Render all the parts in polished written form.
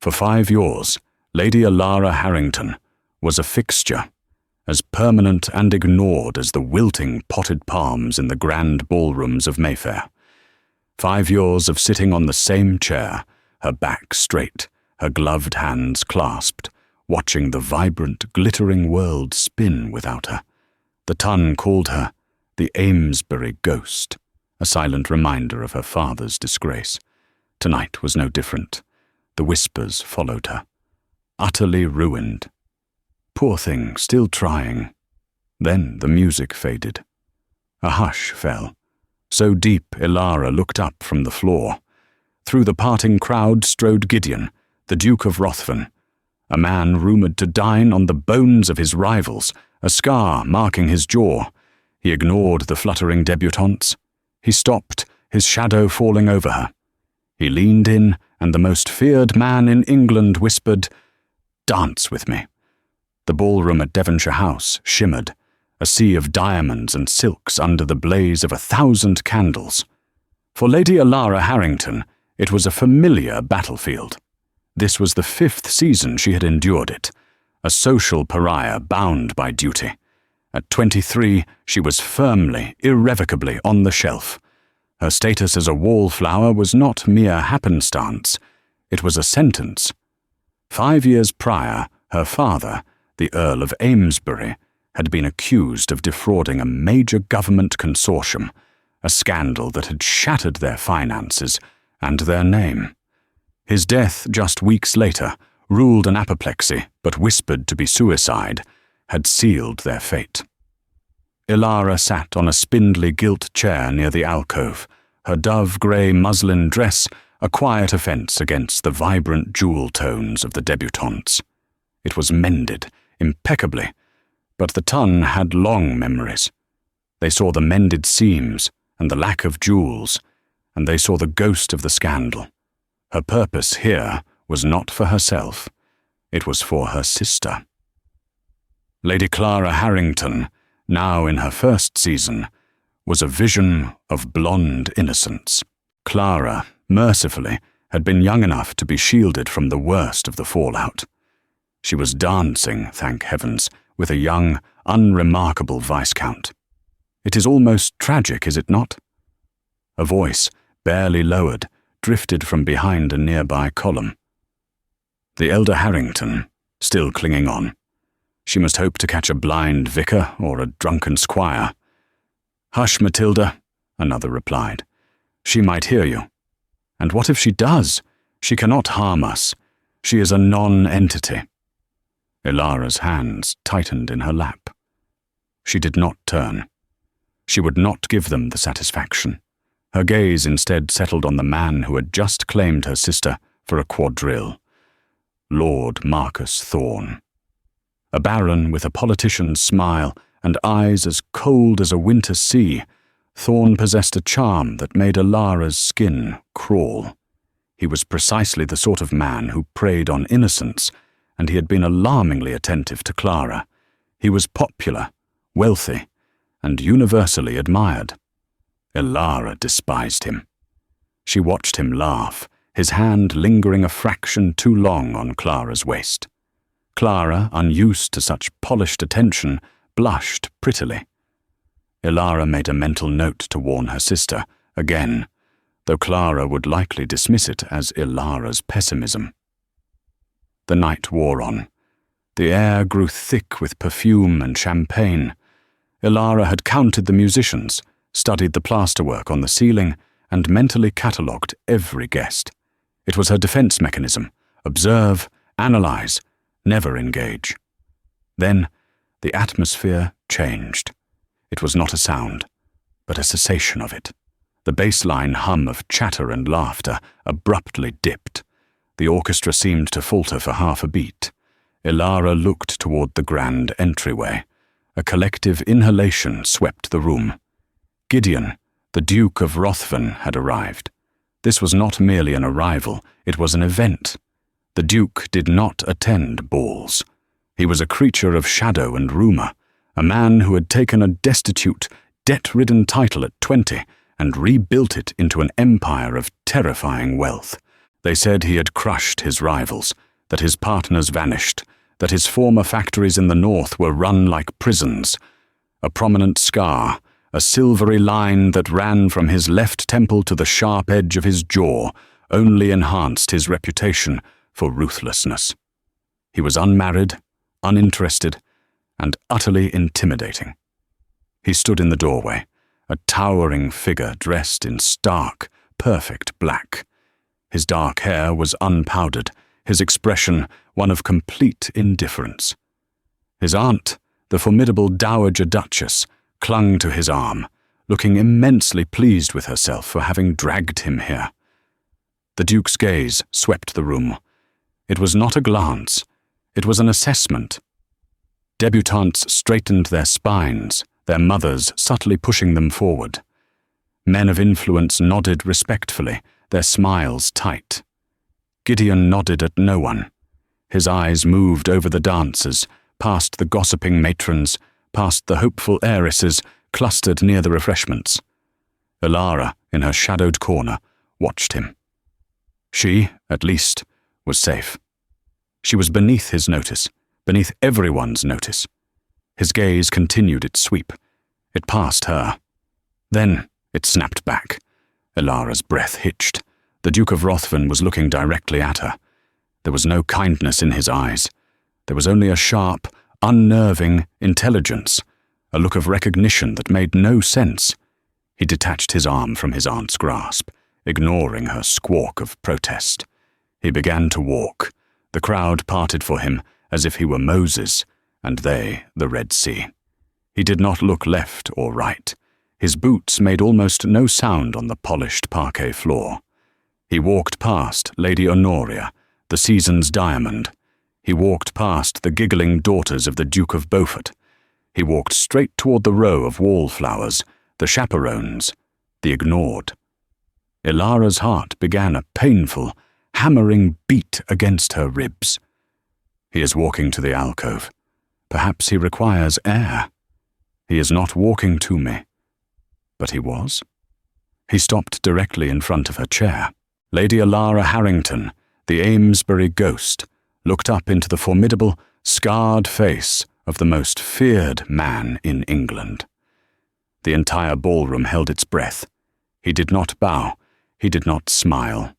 For 5 years, Lady Elara Harrington was a fixture, as permanent and ignored as the wilting potted palms in the grand ballrooms of Mayfair. 5 years of sitting on the same chair, her back straight, her gloved hands clasped, watching the vibrant, glittering world spin without her. The Tun called her the Amesbury Ghost, a silent reminder of her father's disgrace. Tonight was no different. The whispers followed her. Utterly ruined. Poor thing, still trying. Then the music faded. A hush fell. So deep Elara looked up from the floor. Through the parting crowd strode Gideon, the Duke of Rothven, a man rumoured to dine on the bones of his rivals, a scar marking his jaw. He ignored the fluttering debutantes. He stopped, his shadow falling over her. He leaned in, and the most feared man in England whispered, "Dance with me." The ballroom at Devonshire House shimmered, a sea of diamonds and silks under the blaze of 1,000 candles. For Lady Elara Harrington, it was a familiar battlefield. This was the 5th season she had endured it, a social pariah bound by duty. At 23, she was firmly, irrevocably on the shelf. Her status as a wallflower was not mere happenstance, it was a sentence. 5 years prior, her father, the Earl of Amesbury, had been accused of defrauding a major government consortium, a scandal that had shattered their finances and their name. His death just weeks later, ruled an apoplexy but whispered to be suicide, had sealed their fate. Elara sat on a spindly gilt chair near the alcove, her dove-grey muslin dress a quiet offence against the vibrant jewel tones of the debutantes. It was mended, impeccably, but the Tun had long memories. They saw the mended seams and the lack of jewels, and they saw the ghost of the scandal. Her purpose here was not for herself, it was for her sister. Lady Clara Harrington, now in her 1st season, was a vision of blonde innocence. Clara, mercifully, had been young enough to be shielded from the worst of the fallout. She was dancing, thank heavens, with a young, unremarkable Viscount. It is almost tragic, is it not? A voice, barely lowered, drifted from behind a nearby column. The elder Harrington, still clinging on. She must hope to catch a blind vicar or a drunken squire. "Hush, Matilda," another replied. "She might hear you. And what if she does? She cannot harm us. She is a non-entity." Elara's hands tightened in her lap. She did not turn. She would not give them the satisfaction. Her gaze instead settled on the man who had just claimed her sister for a quadrille. Lord Marcus Thorne. A baron with a politician's smile and eyes as cold as a winter sea, Thorne possessed a charm that made Elara's skin crawl. He was precisely the sort of man who preyed on innocence, and he had been alarmingly attentive to Clara. He was popular, wealthy, and universally admired. Elara despised him. She watched him laugh, his hand lingering a fraction too long on Clara's waist. Clara, unused to such polished attention, blushed prettily. Elara made a mental note to warn her sister, again, though Clara would likely dismiss it as Elara's pessimism. The night wore on. The air grew thick with perfume and champagne. Elara had counted the musicians, studied the plasterwork on the ceiling, and mentally catalogued every guest. It was her defense mechanism: observe, analyze, never engage. Then, the atmosphere changed. It was not a sound, but a cessation of it. The baseline hum of chatter and laughter abruptly dipped. The orchestra seemed to falter for half a beat. Elara looked toward the grand entryway. A collective inhalation swept the room. Gideon, the Duke of Rothven, had arrived. This was not merely an arrival, it was an event. The Duke did not attend balls. He was a creature of shadow and rumour, a man who had taken a destitute, debt-ridden title at 20 and rebuilt it into an empire of terrifying wealth. They said he had crushed his rivals, that his partners vanished, that his former factories in the north were run like prisons. A prominent scar, a silvery line that ran from his left temple to the sharp edge of his jaw, only enhanced his reputation for ruthlessness. He was unmarried, uninterested, and utterly intimidating. He stood in the doorway, a towering figure dressed in stark, perfect black. His dark hair was unpowdered, his expression one of complete indifference. His aunt, the formidable Dowager Duchess, clung to his arm, looking immensely pleased with herself for having dragged him here. The Duke's gaze swept the room. It was not a glance, it was an assessment. Debutantes straightened their spines, their mothers subtly pushing them forward. Men of influence nodded respectfully, their smiles tight. Gideon nodded at no one. His eyes moved over the dancers, past the gossiping matrons, past the hopeful heiresses clustered near the refreshments. Elara, in her shadowed corner, watched him. She, at least, was safe. She was beneath his notice, beneath everyone's notice. His gaze continued its sweep. It passed her. Then it snapped back. Elara's breath hitched. The Duke of Rothven was looking directly at her. There was no kindness in his eyes. There was only a sharp, unnerving intelligence, a look of recognition that made no sense. He detached his arm from his aunt's grasp, ignoring her squawk of protest. He began to walk. The crowd parted for him as if he were Moses, and they the Red Sea. He did not look left or right. His boots made almost no sound on the polished parquet floor. He walked past Lady Honoria, the season's diamond. He walked past the giggling daughters of the Duke of Beaufort. He walked straight toward the row of wallflowers, the chaperones, the ignored. Elara's heart began a painful, hammering beat against her ribs. He is walking to the alcove. Perhaps he requires air. He is not walking to me. But he was. He stopped directly in front of her chair. Lady Elara Harrington, the Amesbury Ghost, looked up into the formidable, scarred face of the most feared man in England. The entire ballroom held its breath. He did not bow. He did not smile.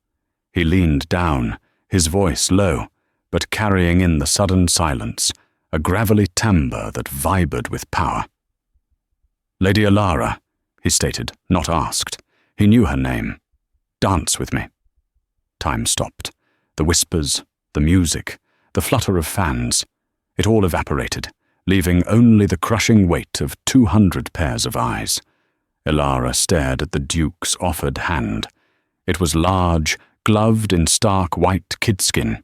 He leaned down, his voice low, but carrying in the sudden silence, a gravelly timbre that vibrated with power. Lady Elara, he stated, not asked. He knew her name. Dance with me. Time stopped. The whispers, the music, the flutter of fans, it all evaporated, leaving only the crushing weight of 200 pairs of eyes. Elara stared at the Duke's offered hand. It was large, gloved in stark white kidskin.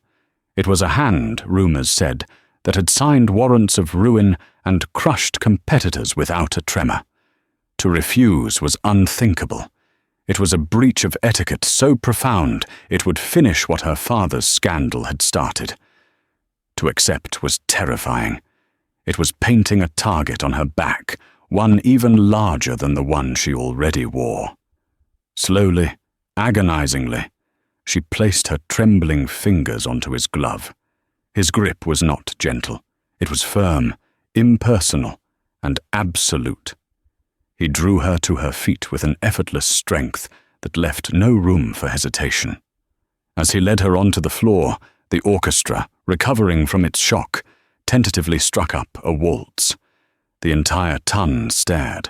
It was a hand, rumors said, that had signed warrants of ruin and crushed competitors without a tremor. To refuse was unthinkable. It was a breach of etiquette so profound it would finish what her father's scandal had started. To accept was terrifying. It was painting a target on her back, one even larger than the one she already wore. Slowly, agonizingly, she placed her trembling fingers onto his glove. His grip was not gentle. It was firm, impersonal, and absolute. He drew her to her feet with an effortless strength that left no room for hesitation. As he led her onto the floor, the orchestra, recovering from its shock, tentatively struck up a waltz. The entire ton stared.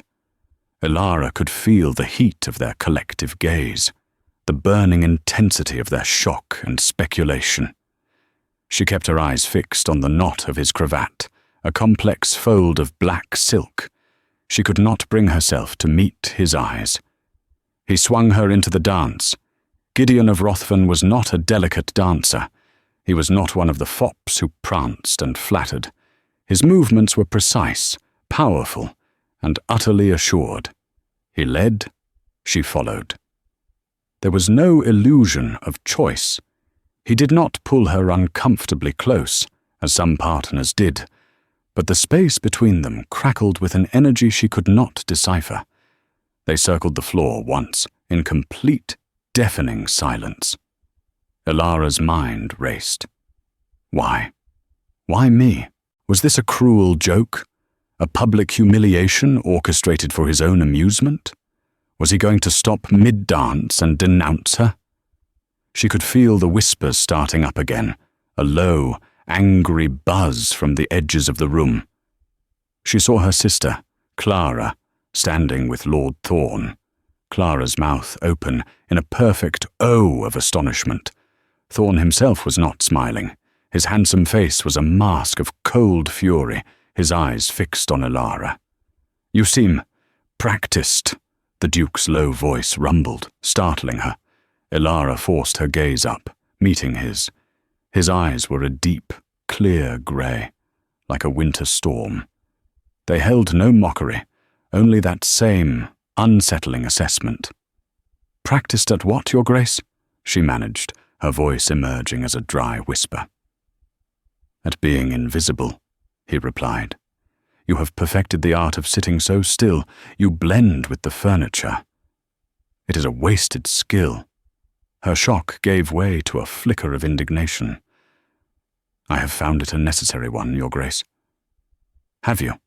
Elara could feel the heat of their collective gaze, the burning intensity of their shock and speculation. She kept her eyes fixed on the knot of his cravat, a complex fold of black silk. She could not bring herself to meet his eyes. He swung her into the dance. Gideon of Rothven was not a delicate dancer. He was not one of the fops who pranced and flattered. His movements were precise, powerful, and utterly assured. He led, she followed. There was no illusion of choice. He did not pull her uncomfortably close, as some partners did, but the space between them crackled with an energy she could not decipher. They circled the floor once, in complete, deafening silence. Elara's mind raced. Why? Why me? Was this a cruel joke? A public humiliation orchestrated for his own amusement? Was he going to stop mid-dance and denounce her? She could feel the whispers starting up again, a low, angry buzz from the edges of the room. She saw her sister, Clara, standing with Lord Thorne, Clara's mouth open in a perfect O of astonishment. Thorne himself was not smiling. His handsome face was a mask of cold fury, his eyes fixed on Elara. "You seem practiced," the Duke's low voice rumbled, startling her. Elara forced her gaze up, meeting his. His eyes were a deep, clear grey, like a winter storm. They held no mockery, only that same, unsettling assessment. "Practiced at what, Your Grace?" she managed, her voice emerging as a dry whisper. "At being invisible," he replied. "You have perfected the art of sitting so still, you blend with the furniture. It is a wasted skill." Her shock gave way to a flicker of indignation. "I have found it a necessary one, Your Grace." "Have you?"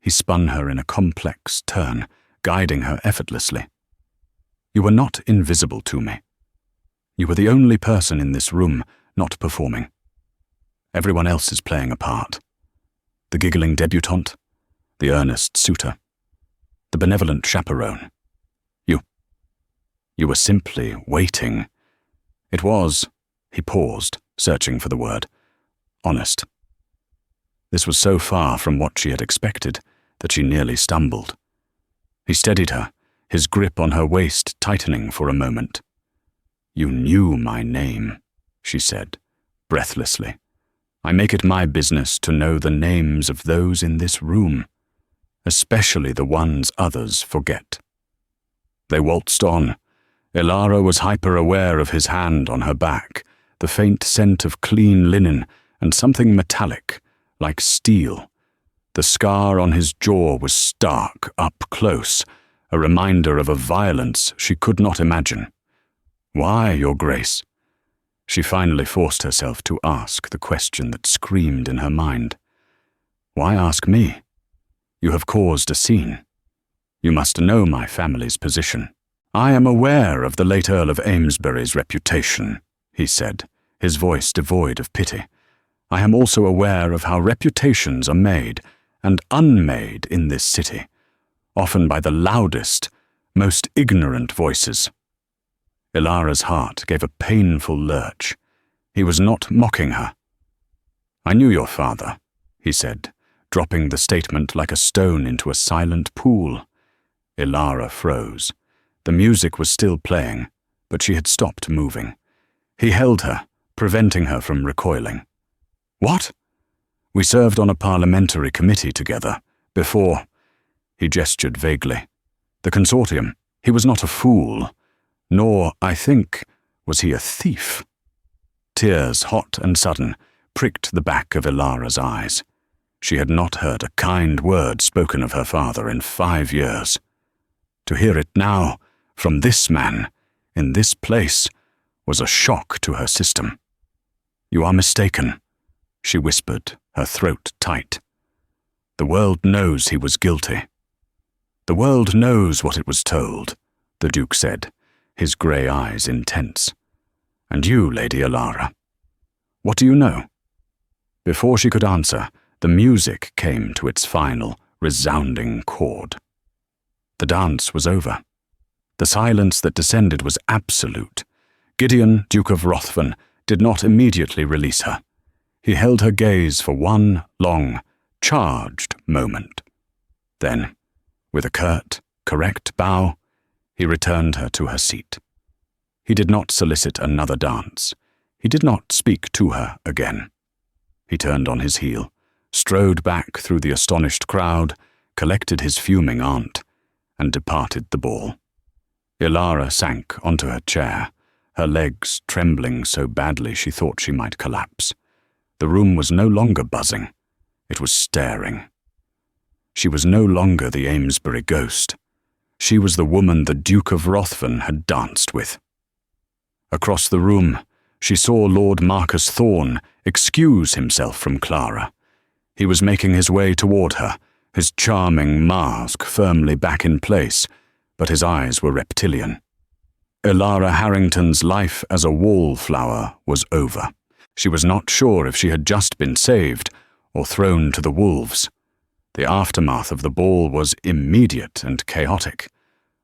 He spun her in a complex turn, guiding her effortlessly. "You were not invisible to me. You were the only person in this room not performing. Everyone else is playing a part. The giggling debutante, the earnest suitor, the benevolent chaperone. You were simply waiting. It was," he paused, searching for the word, "honest." This was so far from what she had expected that she nearly stumbled. He steadied her, his grip on her waist tightening for a moment. "You knew my name," she said, breathlessly. "I make it my business to know the names of those in this room, especially the ones others forget." They waltzed on. Elara was hyper-aware of his hand on her back, the faint scent of clean linen and something metallic, like steel. The scar on his jaw was stark, up close, a reminder of a violence she could not imagine. "Why, Your Grace?" She finally forced herself to ask the question that screamed in her mind. "Why ask me? You have caused a scene. You must know my family's position." "I am aware of the late Earl of Amesbury's reputation," he said, his voice devoid of pity. "I am also aware of how reputations are made and unmade in this city, often by the loudest, most ignorant voices." Elara's heart gave a painful lurch. He was not mocking her. "I knew your father," he said, dropping the statement like a stone into a silent pool. Elara froze. The music was still playing, but she had stopped moving. He held her, preventing her from recoiling. "What?" "We served on a parliamentary committee together, before—" He gestured vaguely. "The consortium. He was not a fool. Nor, I think, was he a thief." Tears, hot and sudden, pricked the back of Elara's eyes. She had not heard a kind word spoken of her father in 5 years. To hear it now, from this man, in this place, was a shock to her system. "You are mistaken," she whispered, her throat tight. "The world knows he was guilty." "The world knows what it was told," the Duke said, his grey eyes intense. "And you, Lady Elara, what do you know?" Before she could answer, the music came to its final, resounding chord. The dance was over. The silence that descended was absolute. Gideon, Duke of Rothven, did not immediately release her. He held her gaze for one long, charged moment. Then, with a curt, correct bow, he returned her to her seat. He did not solicit another dance. He did not speak to her again. He turned on his heel, strode back through the astonished crowd, collected his fuming aunt, and departed the ball. Elara sank onto her chair, her legs trembling so badly she thought she might collapse. The room was no longer buzzing. It was staring. She was no longer the Amesbury Ghost. She was the woman the Duke of Rothven had danced with. Across the room, she saw Lord Marcus Thorne excuse himself from Clara. He was making his way toward her, his charming mask firmly back in place, but his eyes were reptilian. Elara Harrington's life as a wallflower was over. She was not sure if she had just been saved or thrown to the wolves. The aftermath of the ball was immediate and chaotic.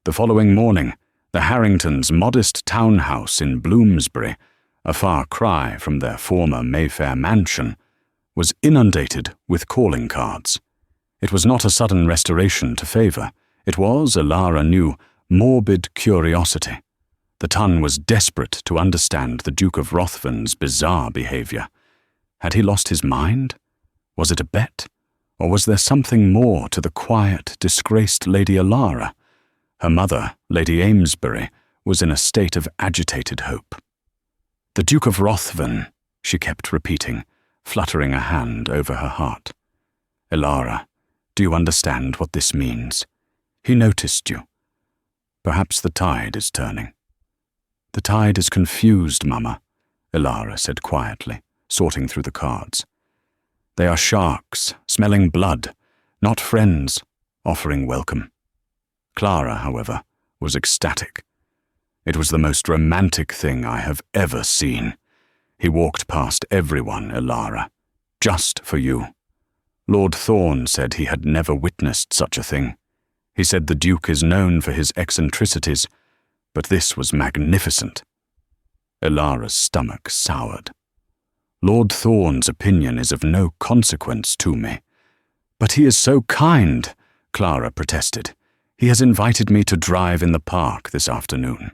The following morning, the Harringtons' modest townhouse in Bloomsbury, a far cry from their former Mayfair mansion, was inundated with calling cards. It was not a sudden restoration to favour. It was, Elara knew, morbid curiosity. The Tun was desperate to understand the Duke of Rothven's bizarre behaviour. Had he lost his mind? Was it a bet? Or was there something more to the quiet, disgraced Lady Elara? Her mother, Lady Amesbury, was in a state of agitated hope. "The Duke of Rothven," she kept repeating, fluttering a hand over her heart. "Elara, do you understand what this means? He noticed you. Perhaps the tide is turning." "The tide is confused, Mama," Elara said quietly, sorting through the cards. "They are sharks, smelling blood, not friends, offering welcome." Clara, however, was ecstatic. "It was the most romantic thing I have ever seen. He walked past everyone, Elara, just for you. Lord Thorne said he had never witnessed such a thing. He said the Duke is known for his eccentricities, but this was magnificent." Elara's stomach soured. "Lord Thorne's opinion is of no consequence to me." "But he is so kind," Clara protested. "He has invited me to drive in the park this afternoon."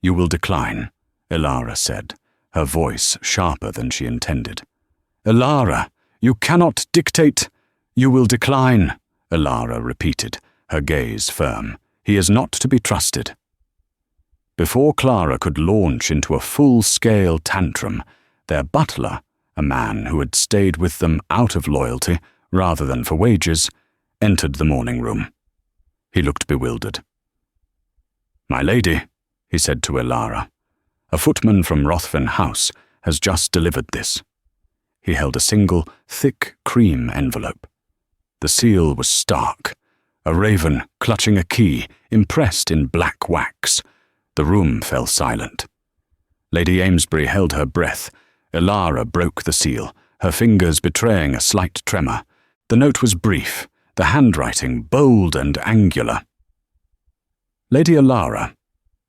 "You will decline," Elara said, her voice sharper than she intended. "Elara, you cannot dictate—" "You will decline," Elara repeated, her gaze firm. "He is not to be trusted." Before Clara could launch into a full-scale tantrum, their butler, a man who had stayed with them out of loyalty rather than for wages, entered the morning room. He looked bewildered. "My lady," he said to Elara, "a footman from Rothven House has just delivered this." He held a single, thick cream envelope. The seal was stark, a raven clutching a key impressed in black wax. The room fell silent. Lady Amesbury held her breath. Elara broke the seal, her fingers betraying a slight tremor. The note was brief, the handwriting bold and angular. "Lady Elara,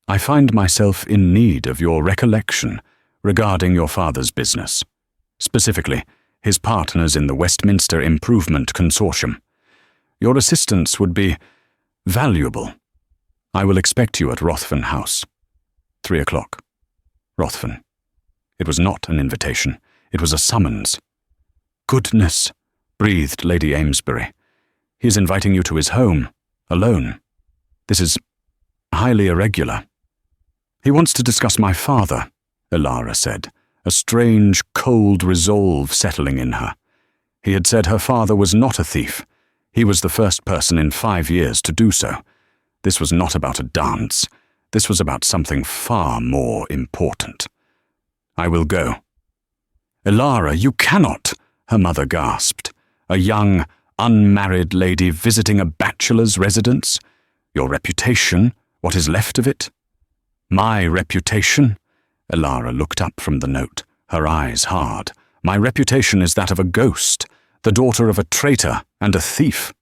I find myself in need of your recollection regarding your father's business, specifically his partners in the Westminster Improvement Consortium. Your assistance would be valuable. I will expect you at Rothven House. 3 o'clock. Rothven." It was not an invitation. It was a summons. "Goodness," breathed Lady Amesbury. "He is inviting you to his home, alone. This is highly irregular." "He wants to discuss my father," Elara said, a strange, cold resolve settling in her. He had said her father was not a thief. He was the first person in 5 years to do so. This was not about a dance. This was about something far more important. "I will go." "Elara, you cannot," her mother gasped. "A young, unmarried lady visiting a bachelor's residence? Your reputation, what is left of it?" "My reputation?" Elara looked up from the note, her eyes hard. "My reputation is that of a ghost, the daughter of a traitor and a thief.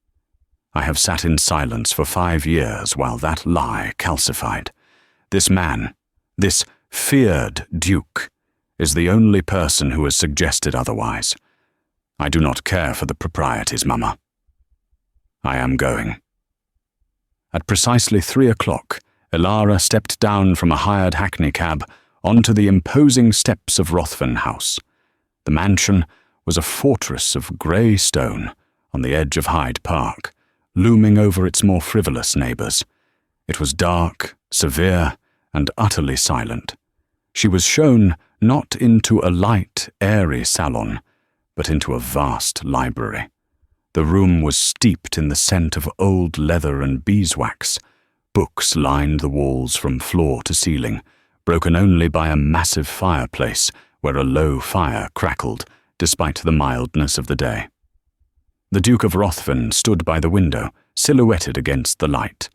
I have sat in silence for 5 years while that lie calcified. This man, this feared Duke, is the only person who has suggested otherwise. I do not care for the proprieties, Mama. I am going." At precisely 3 o'clock, Elara stepped down from a hired hackney cab onto the imposing steps of Rothven House. The mansion was a fortress of grey stone on the edge of Hyde Park, looming over its more frivolous neighbours. It was dark, severe, and utterly silent. She was shown not into a light, airy salon, but into a vast library. The room was steeped in the scent of old leather and beeswax. Books lined the walls from floor to ceiling, broken only by a massive fireplace where a low fire crackled despite the mildness of the day. The Duke of Rothven stood by the window, silhouetted against the light.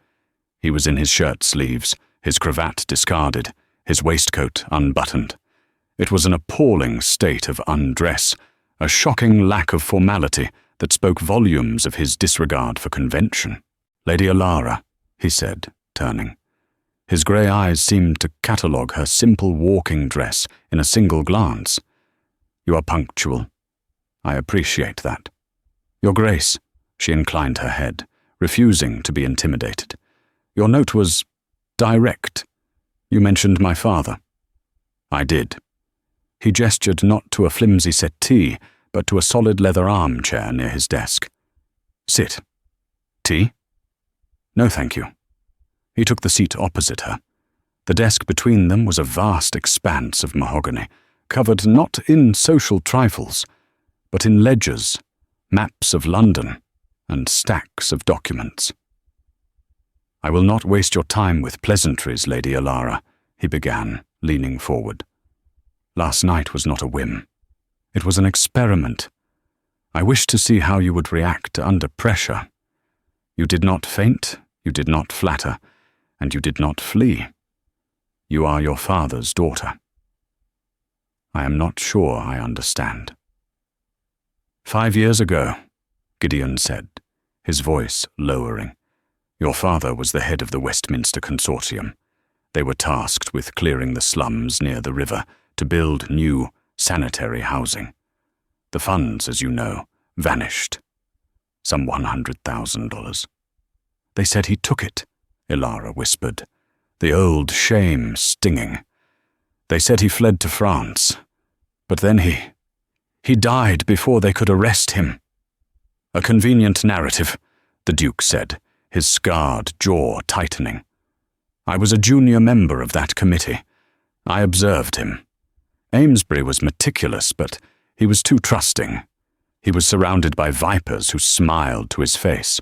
He was in his shirt sleeves, his cravat discarded, his waistcoat unbuttoned. It was an appalling state of undress, a shocking lack of formality that spoke volumes of his disregard for convention. "Lady Elara," he said, turning. His grey eyes seemed to catalogue her simple walking dress in a single glance. "You are punctual. I appreciate that." "Your Grace," she inclined her head, refusing to be intimidated. "Your note was direct. You mentioned my father." "I did." He gestured not to a flimsy settee, but to a solid leather armchair near his desk. "Sit. Tea?" "No, thank you." He took the seat opposite her. The desk between them was a vast expanse of mahogany, covered not in social trifles, but in ledgers, maps of London, and stacks of documents. "I will not waste your time with pleasantries, Lady Elara," he began, leaning forward. "Last night was not a whim. It was an experiment. I wished to see how you would react under pressure. You did not faint, you did not flatter, and you did not flee. You are your father's daughter." "I am not sure I understand." 5 years ago, Gideon said, his voice lowering, "your father was the head of the Westminster Consortium. They were tasked with clearing the slums near the river to build new sanitary housing. The funds, as you know, vanished. Some $100,000. "They said he took it," Elara whispered, the old shame stinging. "They said he fled to France, but then he died before they could arrest him." "A convenient narrative," the Duke said, his scarred jaw tightening. "I was a junior member of that committee. I observed him. Amesbury was meticulous, but he was too trusting. He was surrounded by vipers who smiled to his face.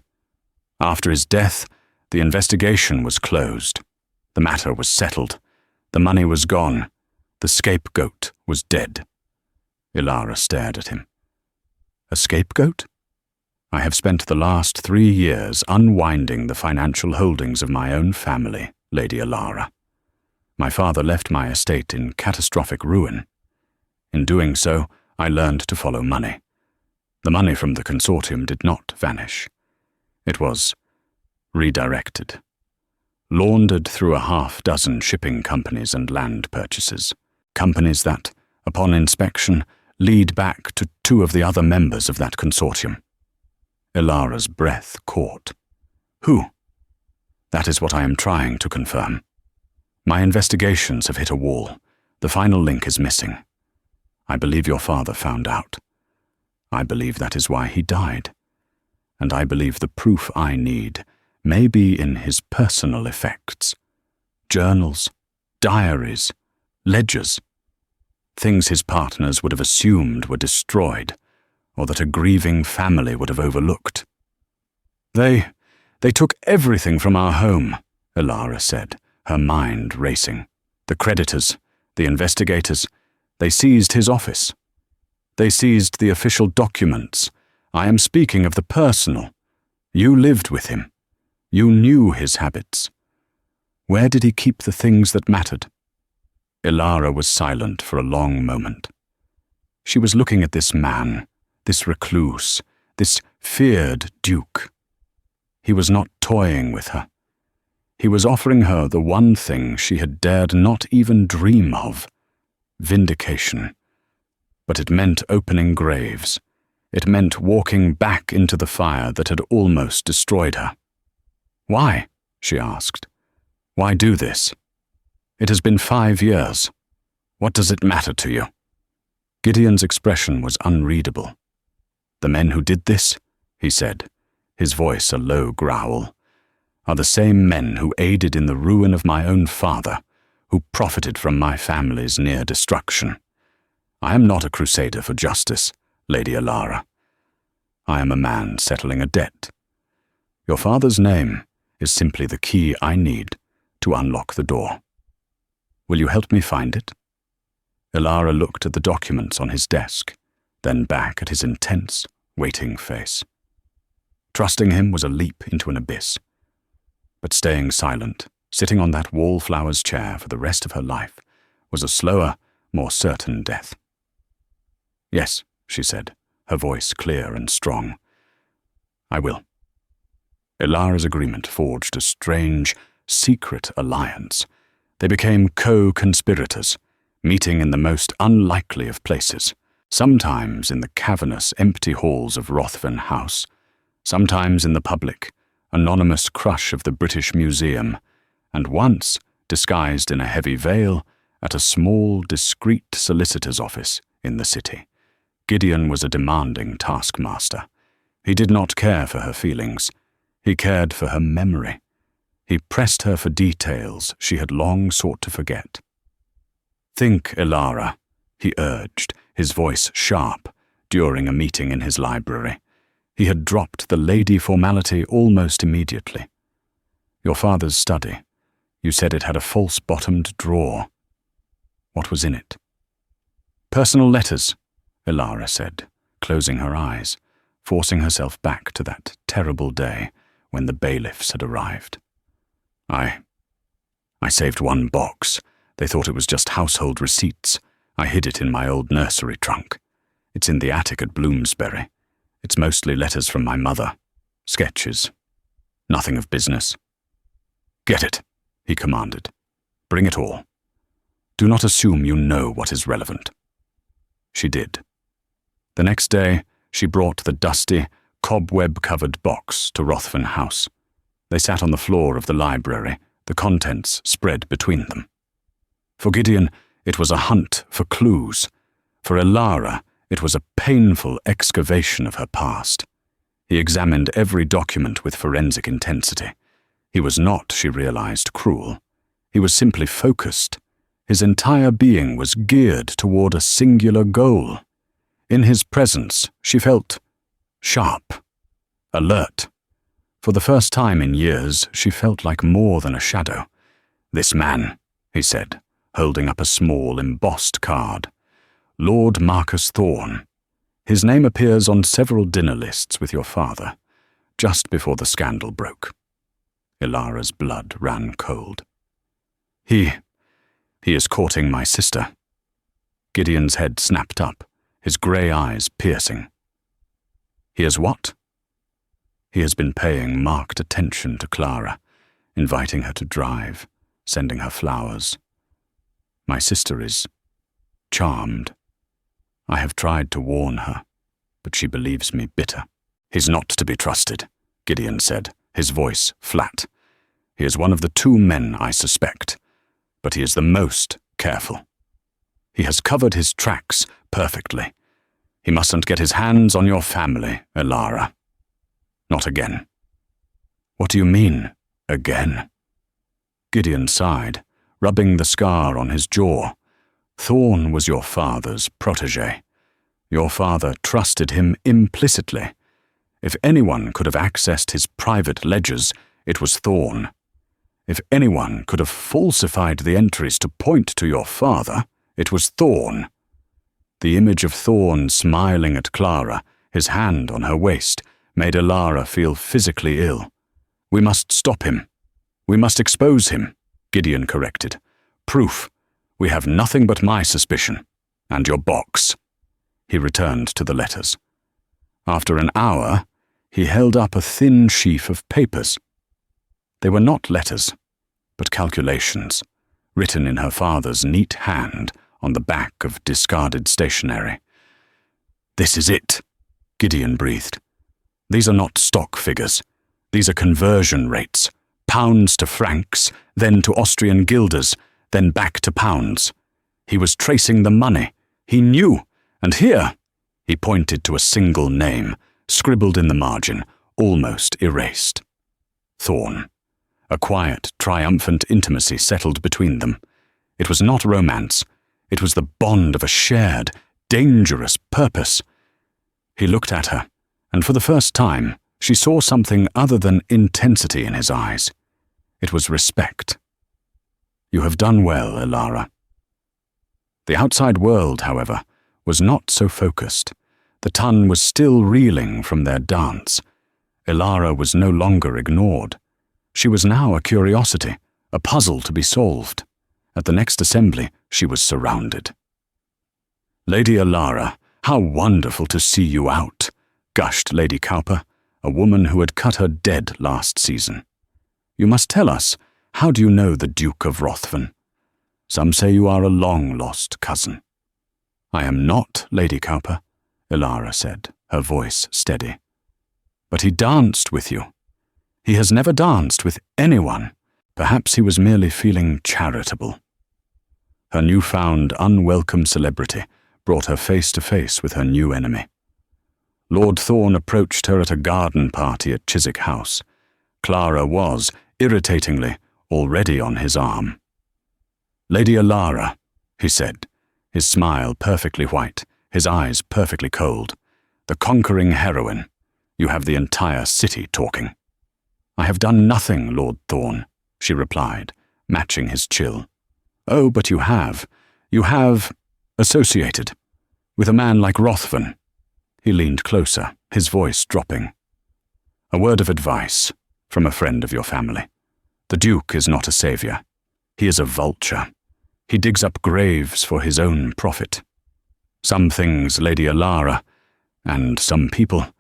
After his death, the investigation was closed. The matter was settled. The money was gone. The scapegoat was dead." Elara stared at him. "A scapegoat?" "I have spent the last 3 years unwinding the financial holdings of my own family, Lady Elara. My father left my estate in catastrophic ruin. In doing so, I learned to follow money. The money from the consortium did not vanish. It was redirected, laundered through a half-dozen shipping companies and land purchases, companies that, upon inspection, lead back to 2 of the other members of that consortium." Elara's breath caught. "Who?" "That is what I am trying to confirm. My investigations have hit a wall. The final link is missing. I believe your father found out. I believe that is why he died. And I believe the proof I need may be in his personal effects. Journals, diaries, ledgers. Things his partners would have assumed were destroyed, or that a grieving family would have overlooked. They took everything from our home," Elara said, her mind racing. "The creditors, the investigators, they seized his office. They seized the official documents. I am speaking of the personal. You lived with him. You knew his habits. Where did he keep the things that mattered?" Elara was silent for a long moment. She was looking at this man, this recluse, this feared duke. He was not toying with her. He was offering her the one thing she had dared not even dream of: vindication. But it meant opening graves. It meant walking back into the fire that had almost destroyed her. "Why?" she asked. "Why do this? It has been 5 years. What does it matter to you?" Gideon's expression was unreadable. "The men who did this," he said, his voice a low growl, "are the same men who aided in the ruin of my own father, who profited from my family's near destruction. I am not a crusader for justice, Lady Elara. I am a man settling a debt. Your father's name is simply the key I need to unlock the door." Will you help me find it?" Elara looked at the documents on his desk, then back at his intense, waiting face. Trusting him was a leap into an abyss. But staying silent, sitting on that wallflower's chair for the rest of her life, was a slower, more certain death. "Yes," she said, her voice clear and strong. "I will." Elara's agreement forged a strange, secret alliance. They became co-conspirators, meeting in the most unlikely of places, sometimes in the cavernous, empty halls of Rothven House, sometimes in the public, anonymous crush of the British Museum, and once, disguised in a heavy veil, at a small, discreet solicitor's office in the city. Gideon was a demanding taskmaster. He did not care for her feelings. He cared for her memory. He pressed her for details she had long sought to forget. "Think, Elara," he urged, his voice sharp, during a meeting in his library. He had dropped the lady formality almost immediately. "Your father's study. You said it had a false-bottomed drawer. What was in it?" "Personal letters," Elara said, closing her eyes, forcing herself back to that terrible day when the bailiffs had arrived. I saved one box. They thought it was just household receipts. I hid it in my old nursery trunk. It's in the attic at Bloomsbury. It's mostly letters from my mother. Sketches. Nothing of business." "Get it," he commanded. "Bring it all. Do not assume you know what is relevant." She did. The next day, she brought the dusty, cobweb-covered box to Rothven House. They sat on the floor of the library, the contents spread between them. For Gideon, it was a hunt for clues. For Elara, it was a painful excavation of her past. He examined every document with forensic intensity. He was not, she realized, cruel. He was simply focused. His entire being was geared toward a singular goal. In his presence, she felt sharp, alert. For the first time in years, she felt like more than a shadow. "This man," he said, holding up a small, embossed card. "Lord Marcus Thorne. His name appears on several dinner lists with your father, just before the scandal broke." Elara's blood ran cold. He is courting my sister." Gideon's head snapped up, his grey eyes piercing. "He is what?" He has been paying marked attention to Clara, inviting her to drive, sending her flowers. "My sister is charmed. I have tried to warn her, but she believes me bitter." "He's not to be trusted," Gideon said, his voice flat. "He is one of the two men I suspect, but he is the most careful. He has covered his tracks perfectly. He mustn't get his hands on your family, Elara. Not again." "What do you mean, again?" Gideon sighed, rubbing the scar on his jaw. "Thorne was your father's protégé. Your father trusted him implicitly. If anyone could have accessed his private ledgers, it was Thorne. If anyone could have falsified the entries to point to your father, it was Thorne." The image of Thorne smiling at Clara, his hand on her waist, made Elara feel physically ill. "We must stop him. We must expose him," Gideon corrected. "Proof. We have nothing but my suspicion. And your box." He returned to the letters. After an hour, he held up a thin sheaf of papers. They were not letters, but calculations, written in her father's neat hand on the back of discarded stationery. "This is it," Gideon breathed. "These are not stock figures. These are conversion rates. Pounds to francs, then to Austrian guilders, then back to pounds. He was tracing the money. He knew. And here," he pointed to a single name, scribbled in the margin, almost erased. Thorne. A quiet, triumphant intimacy settled between them. It was not romance. It was the bond of a shared, dangerous purpose. He looked at her, and for the first time, she saw something other than intensity in his eyes. It was respect. You have done well, Elara. The outside world, however, was not so focused. The ton was still reeling from their dance. Elara was no longer ignored. She was now a curiosity, a puzzle to be solved. At the next assembly, she was surrounded. "Lady Elara, how wonderful to see you out," gushed Lady Cowper, a woman who had cut her dead last season. "You must tell us, how do you know the Duke of Rothven? Some say you are a long-lost cousin." "I am not, Lady Cowper," Elara said, her voice steady. "But he danced with you. He has never danced with anyone. Perhaps he was merely feeling charitable." Her newfound unwelcome celebrity brought her face to face with her new enemy. Lord Thorne approached her at a garden party at Chiswick House. Clara was, irritatingly, already on his arm. "Lady Elara," he said, his smile perfectly white, his eyes perfectly cold. "The conquering heroine. You have the entire city talking." "I have done nothing, Lord Thorne," she replied, matching his chill. "Oh, but you have. You have associated with a man like Rothven." He leaned closer, his voice dropping. "A word of advice from a friend of your family. The Duke is not a saviour. He is a vulture. He digs up graves for his own profit. Some things, Lady Elara, and some people,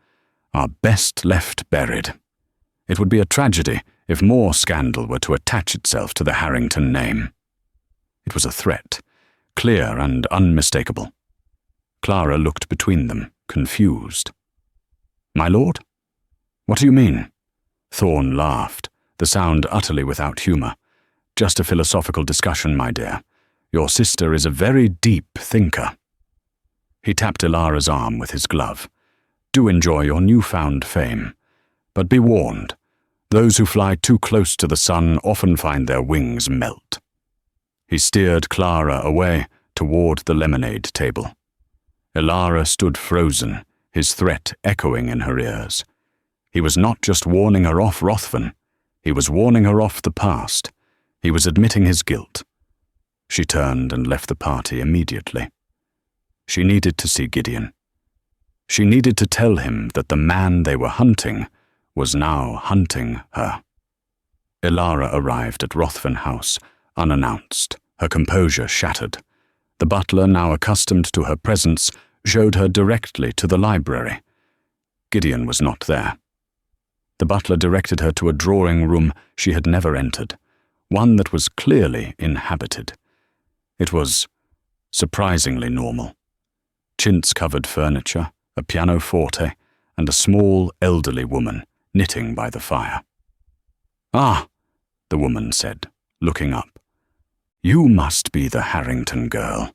are best left buried. It would be a tragedy if more scandal were to attach itself to the Harrington name." It was a threat, clear and unmistakable. Clara looked between them, confused. "My lord? What do you mean?" Thorne laughed, the sound utterly without humour. "Just a philosophical discussion, my dear. Your sister is a very deep thinker." He tapped Elara's arm with his glove. "Do enjoy your newfound fame. But be warned, those who fly too close to the sun often find their wings melt." He steered Clara away toward the lemonade table. Elara stood frozen, his threat echoing in her ears. He was not just warning her off Rothven, he was warning her off the past. He was admitting his guilt. She turned and left the party immediately. She needed to see Gideon. She needed to tell him that the man they were hunting was now hunting her. Elara arrived at Rothven House, unannounced, her composure shattered. The butler, now accustomed to her presence, showed her directly to the library. Gideon was not there. The butler directed her to a drawing room she had never entered, one that was clearly inhabited. It was surprisingly normal. Chintz-covered furniture, a pianoforte, and a small, elderly woman knitting by the fire. "Ah," the woman said, looking up. "You must be the Harrington girl.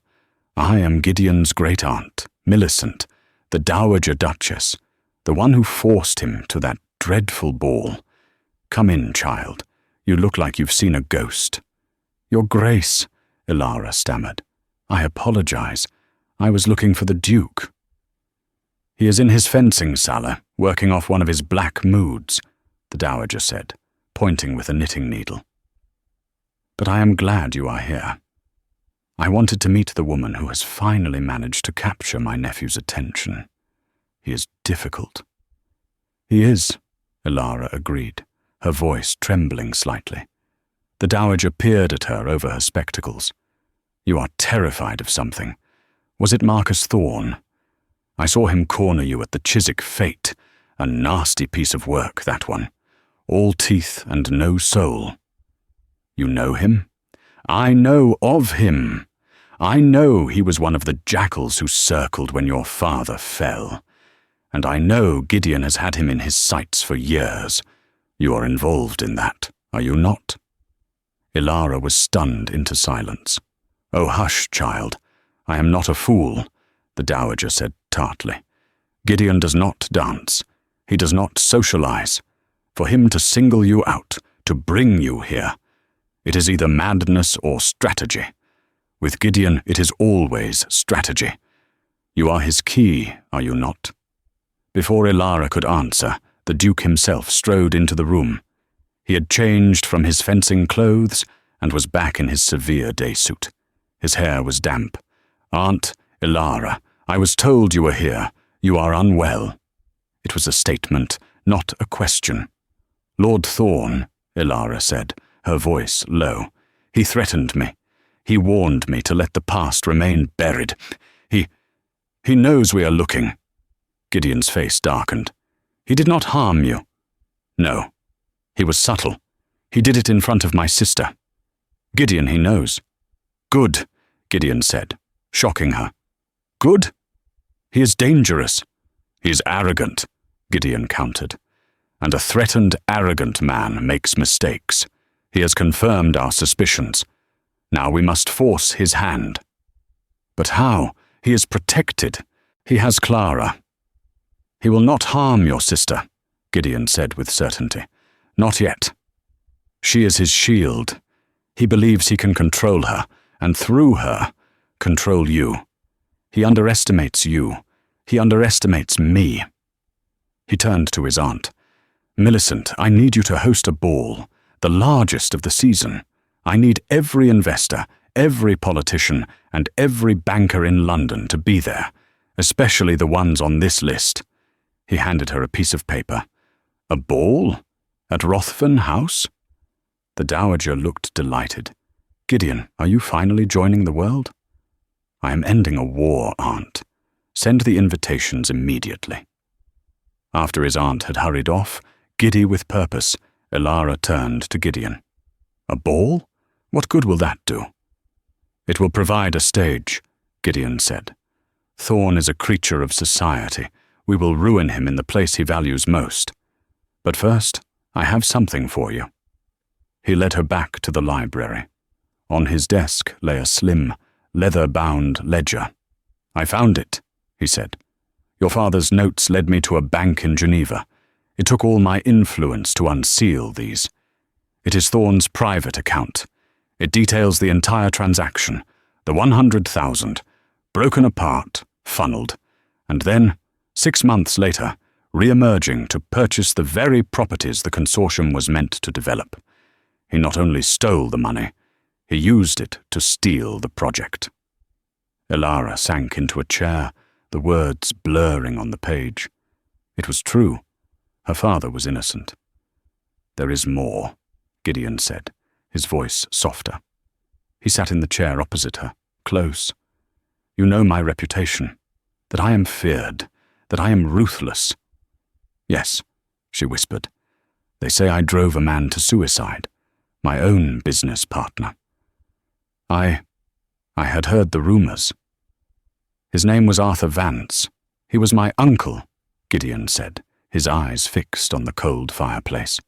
I am Gideon's great-aunt, Millicent, the Dowager Duchess, the one who forced him to that dreadful ball. Come in, child. You look like you've seen a ghost." "Your Grace," Elara stammered. "I apologize. I was looking for the Duke." "He is in his fencing sala, working off one of his black moods," the Dowager said, pointing with a knitting needle. "But I am glad you are here. I wanted to meet the woman who has finally managed to capture my nephew's attention. He is difficult." "He is," Elara agreed, her voice trembling slightly. The Dowager peered at her over her spectacles. "You are terrified of something. Was it Marcus Thorne? I saw him corner you at the Chiswick fete. A nasty piece of work, that one. All teeth and no soul." "You know him?" "I know of him. I know he was one of the jackals who circled when your father fell. And I know Gideon has had him in his sights for years. You are involved in that, are you not?" Elara was stunned into silence. "Oh, hush, child. I am not a fool," the Dowager said tartly. "Gideon does not dance. He does not socialize. For him to single you out, to bring you here, it is either madness or strategy. With Gideon, it is always strategy. You are his key, are you not?" Before Elara could answer, the Duke himself strode into the room. He had changed from his fencing clothes and was back in his severe day suit. His hair was damp. "Aunt Elara, I was told you were here. You are unwell." It was a statement, not a question. "Lord Thorn," Elara said, her voice low. "He threatened me. He warned me to let the past remain buried. He knows we are looking." Gideon's face darkened. "He did not harm you." "No. He was subtle. He did it in front of my sister. Gideon, he knows." "Good," Gideon said, shocking her. "Good? He is dangerous." "He is arrogant," Gideon countered. "And a threatened, arrogant man makes mistakes. He has confirmed our suspicions. Now we must force his hand." "But how? He is protected. He has Clara." "He will not harm your sister," Gideon said with certainty. "Not yet. She is his shield. He believes he can control her, and through her, control you. He underestimates you. He underestimates me." He turned to his aunt. "Millicent, I need you to host a ball, the largest of the season. I need every investor, every politician, and every banker in London to be there, especially the ones on this list." He handed her a piece of paper. "A ball? At Rothven House?" The dowager looked delighted. "Gideon, are you finally joining the world?" "I am ending a war, Aunt. Send the invitations immediately." After his aunt had hurried off, giddy with purpose, Elara turned to Gideon. "A ball? What good will that do?" "It will provide a stage," Gideon said. "Thorn is a creature of society. We will ruin him in the place he values most. But first, I have something for you." He led her back to the library. On his desk lay a slim, leather-bound ledger. "I found it," he said. "Your father's notes led me to a bank in Geneva. It took all my influence to unseal these. It is Thorn's private account. It details the entire transaction, the 100,000, broken apart, funneled, and then, 6 months later, re-emerging to purchase the very properties the consortium was meant to develop. He not only stole the money, he used it to steal the project." Elara sank into a chair, the words blurring on the page. It was true. Her father was innocent. "There is more," Gideon said, his voice softer. He sat in the chair opposite her, close. "You know my reputation, that I am feared, that I am ruthless." "Yes," she whispered. "They say I drove a man to suicide, my own business partner. I had heard the rumors." "His name was Arthur Vance. He was my uncle," Gideon said, his eyes fixed on the cold fireplace.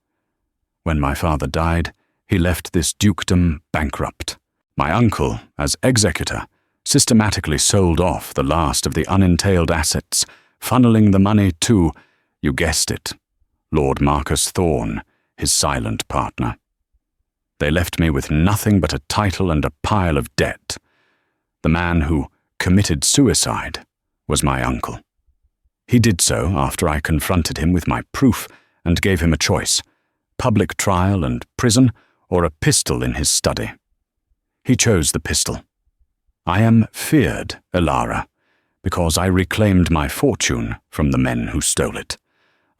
"When my father died, he left this dukedom bankrupt. My uncle, as executor, systematically sold off the last of the unentailed assets, funneling the money to, you guessed it, Lord Marcus Thorn, his silent partner. They left me with nothing but a title and a pile of debt. The man who committed suicide was my uncle. He did so after I confronted him with my proof and gave him a choice, public trial and prison, or a pistol in his study. He chose the pistol. I am feared, Elara, because I reclaimed my fortune from the men who stole it.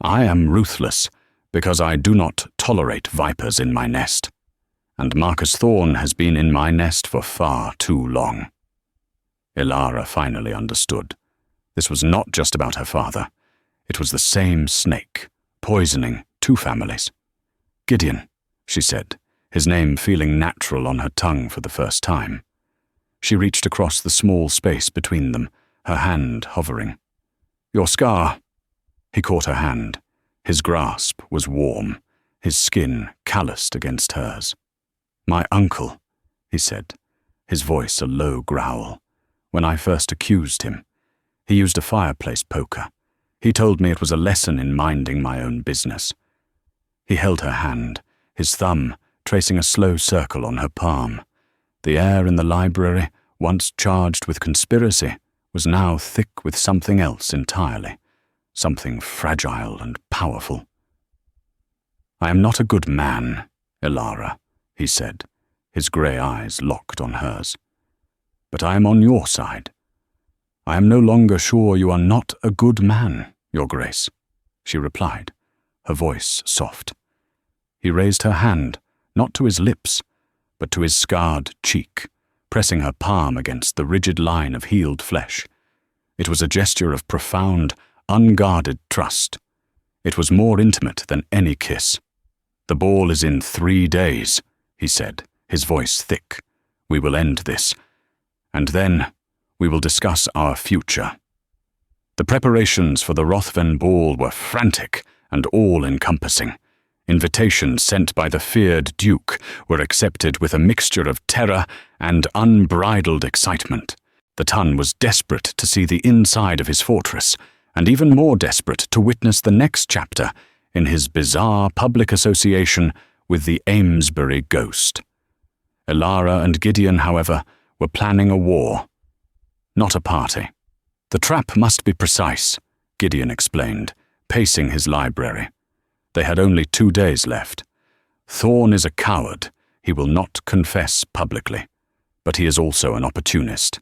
I am ruthless because I do not tolerate vipers in my nest. And Marcus Thorn has been in my nest for far too long." Elara finally understood. This was not just about her father. It was the same snake, poisoning 2 families. "Gideon," she said, his name feeling natural on her tongue for the first time. She reached across the small space between them, her hand hovering. "Your scar." He caught her hand. His grasp was warm, his skin calloused against hers. "My uncle," he said, his voice a low growl. "When I first accused him, he used a fireplace poker. He told me it was a lesson in minding my own business." He held her hand, his thumb tracing a slow circle on her palm. The air in the library, once charged with conspiracy, was now thick with something else entirely, something fragile and powerful. "I am not a good man, Elara," he said, his grey eyes locked on hers. "But I am on your side. I am no longer sure you are not a good man, Your Grace," she replied, her voice soft. He raised her hand, not to his lips, but to his scarred cheek, pressing her palm against the rigid line of healed flesh. It was a gesture of profound, unguarded trust. It was more intimate than any kiss. "The ball is in 3 days," he said, his voice thick. "We will end this. And then we will discuss our future." The preparations for the Rothven ball were frantic and all-encompassing. Invitations sent by the feared Duke were accepted with a mixture of terror and unbridled excitement. The Tun was desperate to see the inside of his fortress, and even more desperate to witness the next chapter in his bizarre public association with the Amesbury Ghost. Elara and Gideon, however, were planning a war, not a party. "The trap must be precise," Gideon explained, pacing his library. They had only 2 days left. "Thorn is a coward. He will not confess publicly. But he is also an opportunist.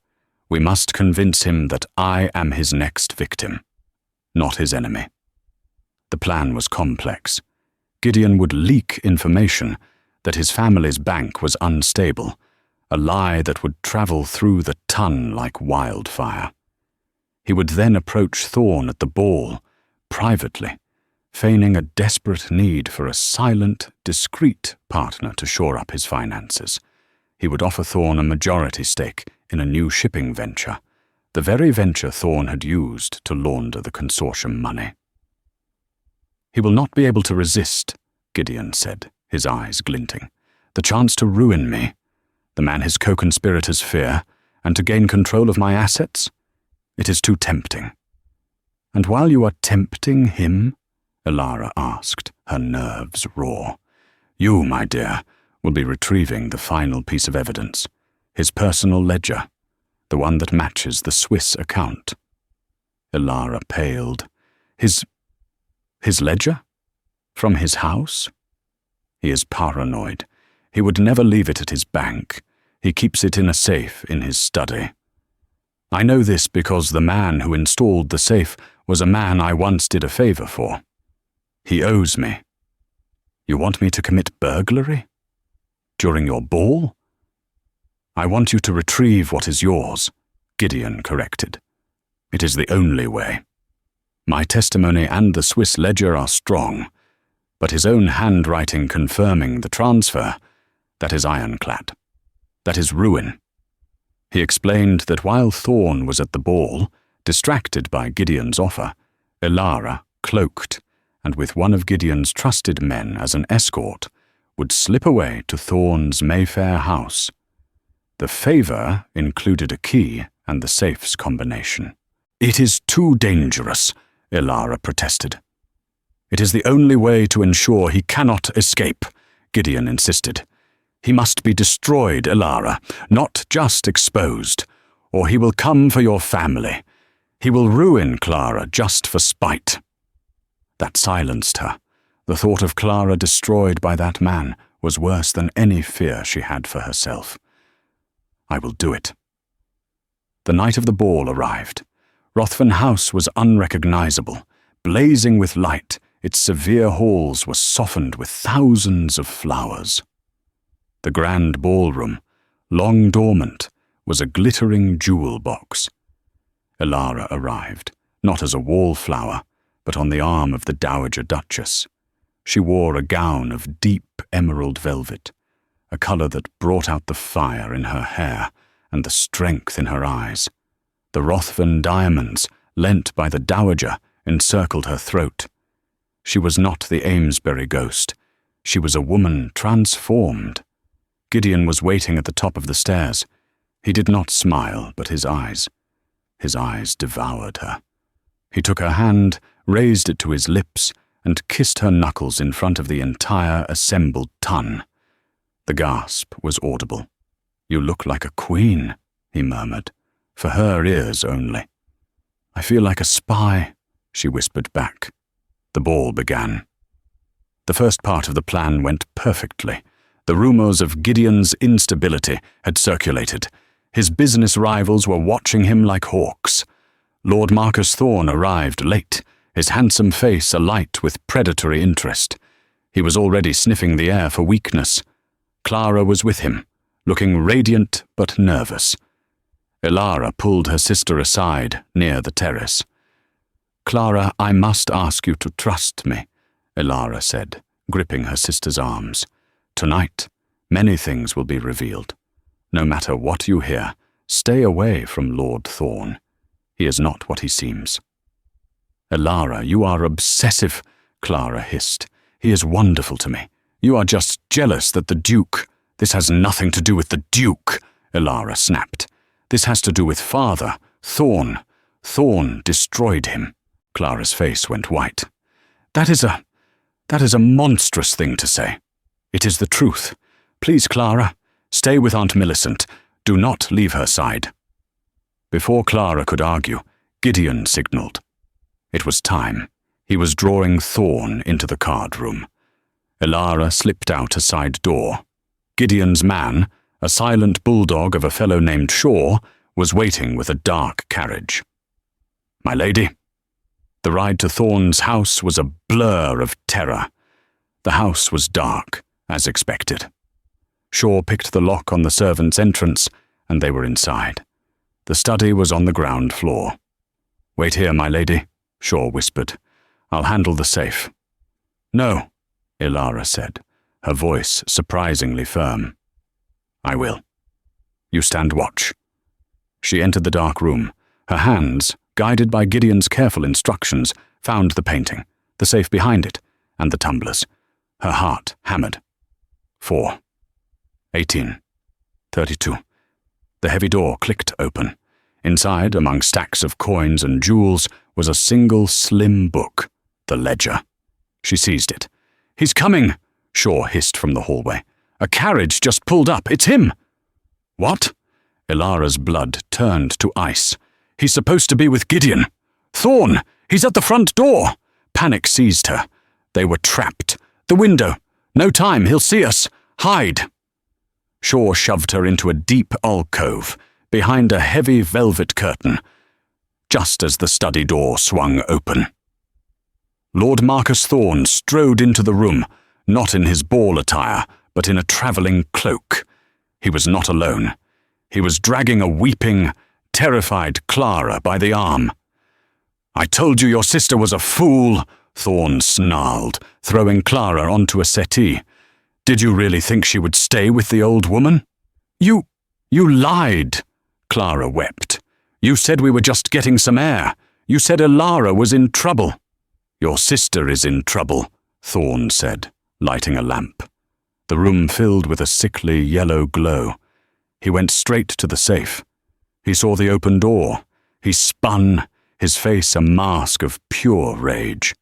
We must convince him that I am his next victim, not his enemy." The plan was complex. Gideon would leak information that his family's bank was unstable, a lie that would travel through the Tun like wildfire. He would then approach Thorn at the ball, privately, feigning a desperate need for a silent, discreet partner to shore up his finances. He would offer Thorn a majority stake in a new shipping venture, the very venture Thorn had used to launder the consortium money. "He will not be able to resist," Gideon said, his eyes glinting. "The chance to ruin me, the man his co-conspirators fear, and to gain control of my assets? It is too tempting." "And while you are tempting him," Elara asked, her nerves raw, "you, my dear, will be retrieving the final piece of evidence, his personal ledger, the one that matches the Swiss account." Elara paled. His ledger? From his house? "He is paranoid. He would never leave it at his bank. He keeps it in a safe in his study. I know this because the man who installed the safe was a man I once did a favor for. He owes me." "You want me to commit burglary? During your ball?" "I want you to retrieve what is yours," Gideon corrected. "It is the only way. My testimony and the Swiss ledger are strong, but his own handwriting confirming the transfer, that is ironclad. That is ruin." He explained that while Thorn was at the ball, distracted by Gideon's offer, Elara, cloaked, and with one of Gideon's trusted men as an escort, would slip away to Thorn's Mayfair house. The favor included a key and the safe's combination. "It is too dangerous," Elara protested. "It is the only way to ensure he cannot escape," Gideon insisted. "He must be destroyed, Elara, not just exposed, or he will come for your family. He will ruin Clara just for spite." That silenced her. The thought of Clara destroyed by that man was worse than any fear she had for herself. "I will do it." The night of the ball arrived. Rothven House was unrecognizable. Blazing with light, its severe halls were softened with thousands of flowers. The grand ballroom, long dormant, was a glittering jewel box. Elara arrived, not as a wallflower, but on the arm of the Dowager Duchess. She wore a gown of deep emerald velvet, a color that brought out the fire in her hair and the strength in her eyes. The Rothven diamonds, lent by the Dowager, encircled her throat. She was not the Amesbury Ghost. She was a woman transformed. Gideon was waiting at the top of the stairs. He did not smile, but his eyes devoured her. He took her hand, raised it to his lips, and kissed her knuckles in front of the entire assembled Tun. The gasp was audible. "You look like a queen," he murmured, for her ears only. "I feel like a spy," she whispered back. The ball began. The first part of the plan went perfectly. The rumours of Gideon's instability had circulated. His business rivals were watching him like hawks. Lord Marcus Thorne arrived late, his handsome face alight with predatory interest. He was already sniffing the air for weakness. Clara was with him, looking radiant but nervous. Elara pulled her sister aside near the terrace. "Clara, I must ask you to trust me," Elara said, gripping her sister's arms. "Tonight, many things will be revealed. No matter what you hear, stay away from Lord Thorne. He is not what he seems." "Elara, you are obsessive," Clara hissed. "He is wonderful to me. You are just jealous that the Duke—" "This has nothing to do with the Duke," Elara snapped. "This has to do with Father, Thorne. Thorne destroyed him." Clara's face went white. That is a monstrous thing to say." "It is the truth. Please, Clara, stay with Aunt Millicent. Do not leave her side." Before Clara could argue, Gideon signalled. It was time. He was drawing Thorne into the card room. Elara slipped out a side door. Gideon's man, a silent bulldog of a fellow named Shaw, was waiting with a dark carriage. "My lady." The ride to Thorne's house was a blur of terror. The house was dark, as expected. Shaw picked the lock on the servants' entrance, and they were inside. The study was on the ground floor. "Wait here, my lady," Shaw whispered. "I'll handle the safe." "No," Elara said, her voice surprisingly firm. "I will. You stand watch." She entered the dark room. Her hands, guided by Gideon's careful instructions, found the painting, the safe behind it, and the tumblers. Her heart hammered. 4, 18, 32. The heavy door clicked open. Inside, among stacks of coins and jewels, was a single slim book, the ledger. She seized it. "He's coming!" Shaw hissed from the hallway. "A carriage just pulled up. It's him!" "What?" Elara's blood turned to ice. "He's supposed to be with Gideon. Thorne! He's at the front door!" Panic seized her. They were trapped. "The window! No time, he'll see us! Hide!" Shaw shoved her into a deep alcove, behind a heavy velvet curtain, just as the study door swung open. Lord Marcus Thorne strode into the room, not in his ball attire, but in a travelling cloak. He was not alone. He was dragging a weeping, terrified Clara by the arm. "I told you your sister was a fool," Thorne snarled, throwing Clara onto a settee. "Did you really think she would stay with the old woman?" You lied," Clara wept. "You said we were just getting some air. You said Elara was in trouble." "Your sister is in trouble," Thorne said, lighting a lamp. The room filled with a sickly yellow glow. He went straight to the safe. He saw the open door. He spun, his face a mask of pure rage.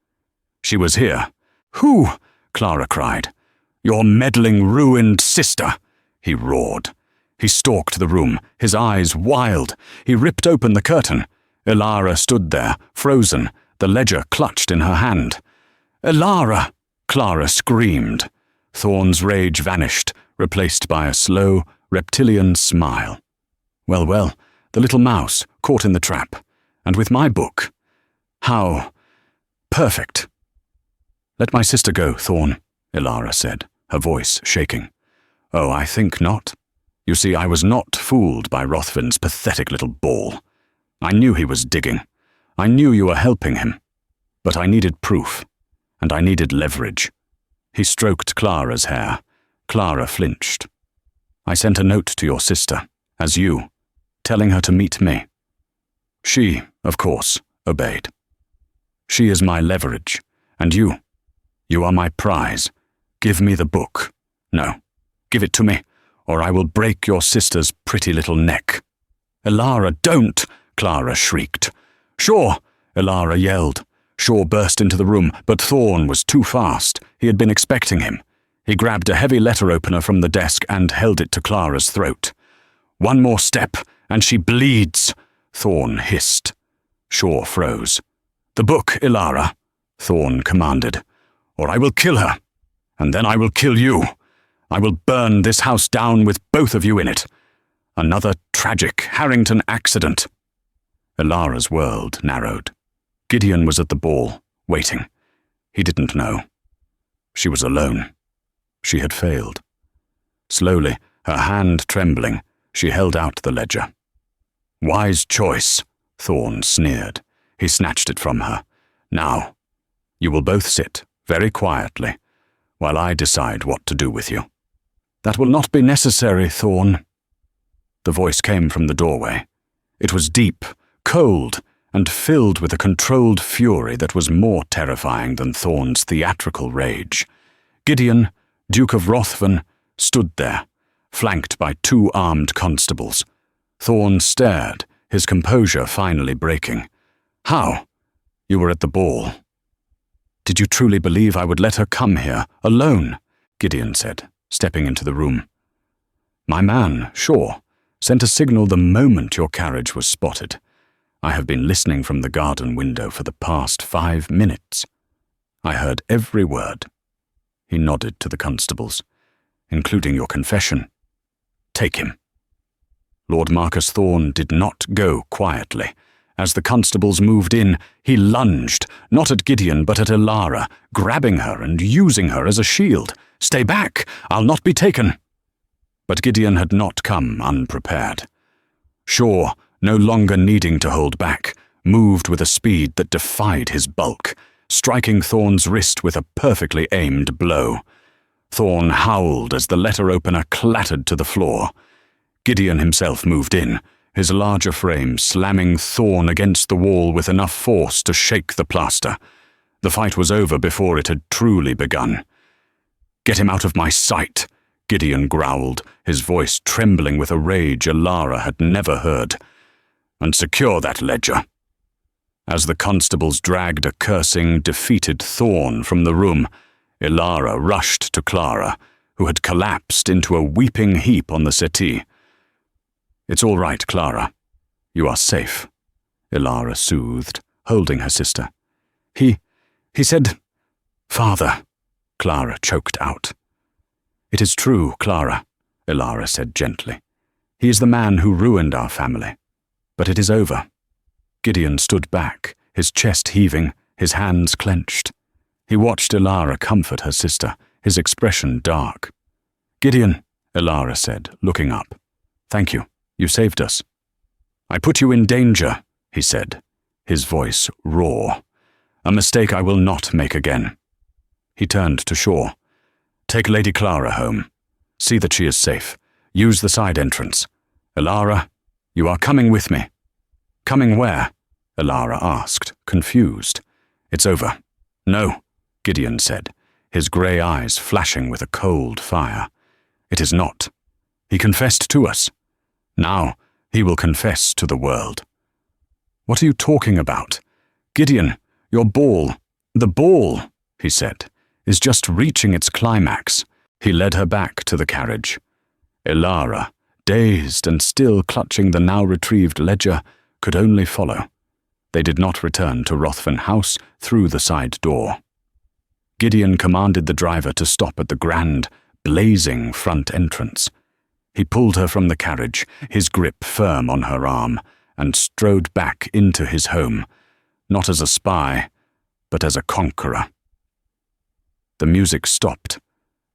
She was here. "Who?" Clara cried. "Your meddling, ruined sister," he roared. He stalked the room, his eyes wild. He ripped open the curtain. Elara stood there, frozen, the ledger clutched in her hand. "Elara!" Clara screamed. Thorne's rage vanished, replaced by a slow, reptilian smile. Well, the little mouse, caught in the trap. And with my book. How perfect. "Let my sister go, Thorne," Elara said, her voice shaking. "Oh, I think not. You see, I was not fooled by Rothven's pathetic little ball. I knew he was digging. I knew you were helping him. But I needed proof, and I needed leverage." He stroked Clara's hair. Clara flinched. "I sent a note to your sister, as you, telling her to meet me. She, of course, obeyed. She is my leverage, and you are my prize. Give me the book. No, give it to me, or I will break your sister's pretty little neck." "Elara, don't!" Clara shrieked. "Shaw!" Elara yelled. Shaw burst into the room, but Thorne was too fast. He had been expecting him. He grabbed a heavy letter opener from the desk and held it to Clara's throat. "One more step, and she bleeds," Thorne hissed. Shaw froze. "The book, Elara," Thorne commanded, "or I will kill her, and then I will kill you. I will burn this house down with both of you in it. Another tragic Harrington accident." Elara's world narrowed. Gideon was at the ball, waiting. He didn't know. She was alone. She had failed. Slowly, her hand trembling, she held out the ledger. "Wise choice," Thorn sneered. He snatched it from her. "Now, you will both sit, very quietly, while I decide what to do with you." "That will not be necessary, Thorn." The voice came from the doorway. It was deep, cold, and filled with a controlled fury that was more terrifying than Thorn's theatrical rage. Gideon, Duke of Rothven, stood there, flanked by 2 armed constables. Thorn stared, his composure finally breaking. "How? You were at the ball." "Did you truly believe I would let her come here, alone?" Gideon said, stepping into the room. "My man, sure, sent a signal the moment your carriage was spotted. I have been listening from the garden window for the past 5 minutes. I heard every word." He nodded to the constables. "Including your confession. Take him." Lord Marcus Thorn did not go quietly. As the constables moved in, he lunged, not at Gideon but at Elara, grabbing her and using her as a shield. "Stay back! I'll not be taken!" But Gideon had not come unprepared. Shaw, no longer needing to hold back, moved with a speed that defied his bulk, striking Thorn's wrist with a perfectly aimed blow. Thorn howled as the letter opener clattered to the floor. Gideon himself moved in, his larger frame slamming Thorn against the wall with enough force to shake the plaster. The fight was over before it had truly begun. "Get him out of my sight," Gideon growled, his voice trembling with a rage Elara had never heard. "And secure that ledger." As the constables dragged a cursing, defeated Thorn from the room, Elara rushed to Clara, who had collapsed into a weeping heap on the settee. "It's all right, Clara. You are safe," Elara soothed, holding her sister. He said, "Father," Clara choked out. "It is true, Clara," Elara said gently. "He is the man who ruined our family. But it is over." Gideon stood back, his chest heaving, his hands clenched. He watched Elara comfort her sister, his expression dark. "Gideon," Elara said, looking up. "Thank you. You saved us." "I put you in danger," he said, his voice raw. "A mistake I will not make again." He turned to Shaw. "Take Lady Clara home. See that she is safe. Use the side entrance. Elara, you are coming with me." "Coming where?" Elara asked, confused. "It's over." "No," Gideon said, his grey eyes flashing with a cold fire. "It is not. He confessed to us. Now he will confess to the world." "What are you talking about? Gideon, your ball, the ball," he said, "is just reaching its climax." He led her back to the carriage. Elara, dazed and still clutching the now-retrieved ledger, could only follow. They did not return to Rothven House through the side door. Gideon commanded the driver to stop at the grand, blazing front entrance. He pulled her from the carriage, his grip firm on her arm, and strode back into his home, not as a spy, but as a conqueror. The music stopped.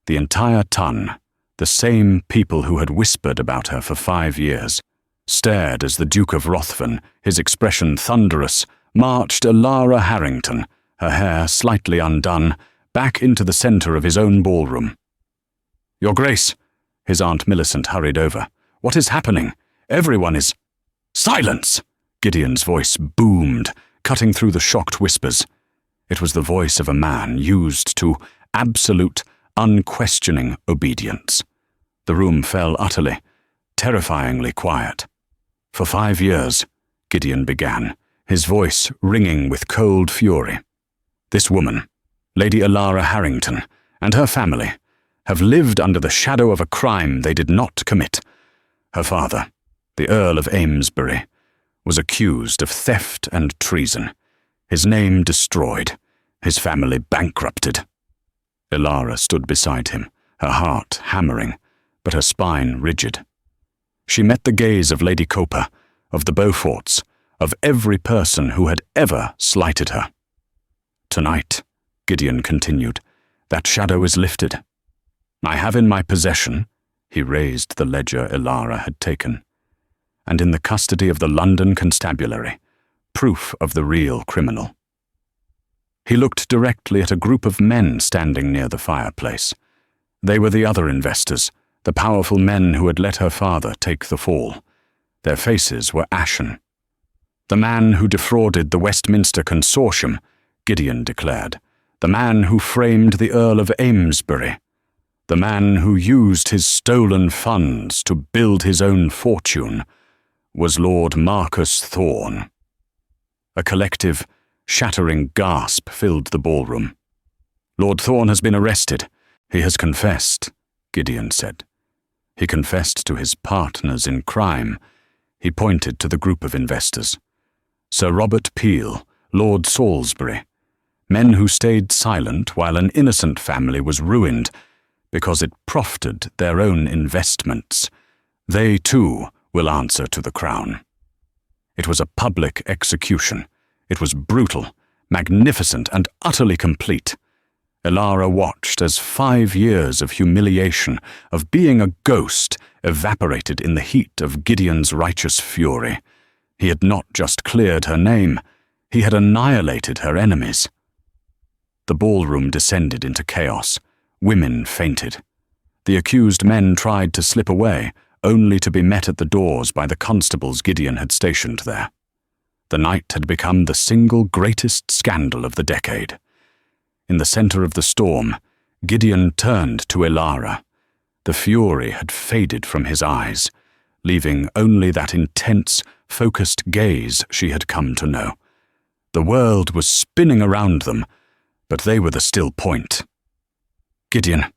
The entire ton, the same people who had whispered about her for 5 years, stared as the Duke of Rothven, his expression thunderous, marched Elara Harrington, her hair slightly undone, back into the centre of his own ballroom. "Your Grace," his Aunt Millicent hurried over. "What is happening? Everyone is—" "Silence!" Gideon's voice boomed, cutting through the shocked whispers. It was the voice of a man used to absolute, unquestioning obedience. The room fell utterly, terrifyingly quiet. "For 5 years," Gideon began, his voice ringing with cold fury, "this woman, Lady Elara Harrington, and her family, have lived under the shadow of a crime they did not commit. Her father, the Earl of Amesbury, was accused of theft and treason, his name destroyed, his family bankrupted." Elara stood beside him, her heart hammering, but her spine rigid. She met the gaze of Lady Coper, of the Beauforts, of every person who had ever slighted her. "Tonight," Gideon continued, "that shadow is lifted. I have in my possession," he raised the ledger Elara had taken, "and in the custody of the London Constabulary, proof of the real criminal." He looked directly at a group of men standing near the fireplace. They were the other investors, the powerful men who had let her father take the fall. Their faces were ashen. "The man who defrauded the Westminster Consortium," Gideon declared, "the man who framed the Earl of Amesbury, the man who used his stolen funds to build his own fortune, was Lord Marcus Thorne." A collective, shattering gasp filled the ballroom. "Lord Thorne has been arrested. He has confessed," Gideon said. He confessed to his partners in crime. He pointed to the group of investors. Sir Robert Peel, Lord Salisbury, men who stayed silent while an innocent family was ruined because it profited their own investments. They, too, will answer to the crown. It was a public execution. It was brutal, magnificent, and utterly complete. Elara watched as 5 years of humiliation, of being a ghost, evaporated in the heat of Gideon's righteous fury. He had not just cleared her name, he had annihilated her enemies. The ballroom descended into chaos. Women fainted. The accused men tried to slip away, only to be met at the doors by the constables Gideon had stationed there. The night had become the single greatest scandal of the decade. In the center of the storm, Gideon turned to Elara. The fury had faded from his eyes, leaving only that intense, focused gaze she had come to know. The world was spinning around them, but they were the still point. "Gideon,"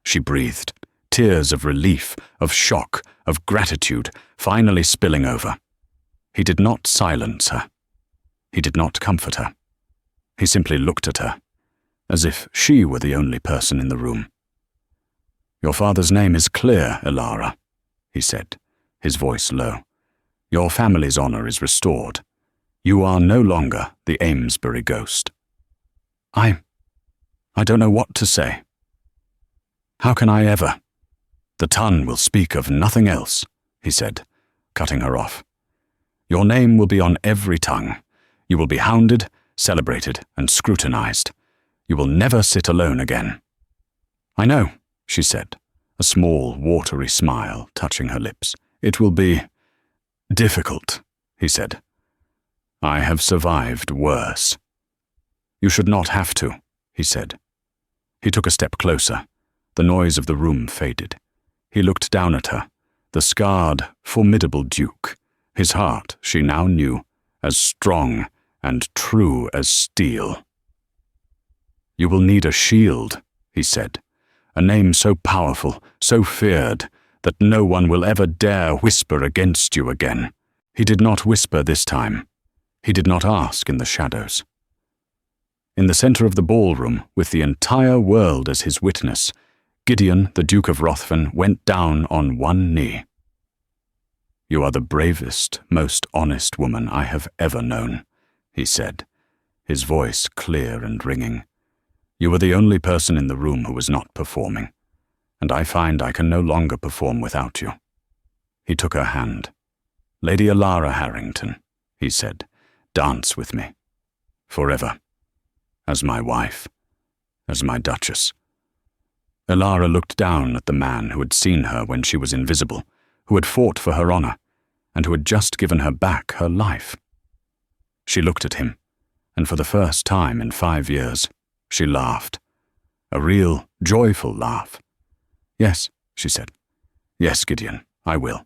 she breathed, tears of relief, of shock, of gratitude finally spilling over. He did not silence her. He did not comfort her. He simply looked at her, as if she were the only person in the room. "Your father's name is clear, Elara," he said, his voice low. "Your family's honor is restored. You are no longer the Amesbury Ghost." I don't know what to say. How can I ever? The tongue will speak of nothing else, he said, cutting her off. Your name will be on every tongue. You will be hounded, celebrated, and scrutinized. You will never sit alone again. I know, she said, a small, watery smile touching her lips. It will be difficult, he said. I have survived worse. You should not have to, he said. He took a step closer. The noise of the room faded. He looked down at her, the scarred, formidable Duke, his heart, she now knew, as strong and true as steel. You will need a shield, he said, a name so powerful, so feared, that no one will ever dare whisper against you again. He did not whisper this time. He did not ask in the shadows. In the center of the ballroom, with the entire world as his witness, Gideon, the Duke of Rothven, went down on one knee. You are the bravest, most honest woman I have ever known, he said, his voice clear and ringing. You were the only person in the room who was not performing, and I find I can no longer perform without you. He took her hand. Lady Elara Harrington, he said, dance with me, forever, as my wife, as my Duchess. Elara looked down at the man who had seen her when she was invisible, who had fought for her honor, and who had just given her back her life. She looked at him, and for the first time in 5 years, she laughed. A real, joyful laugh. Yes, she said. Yes, Gideon, I will.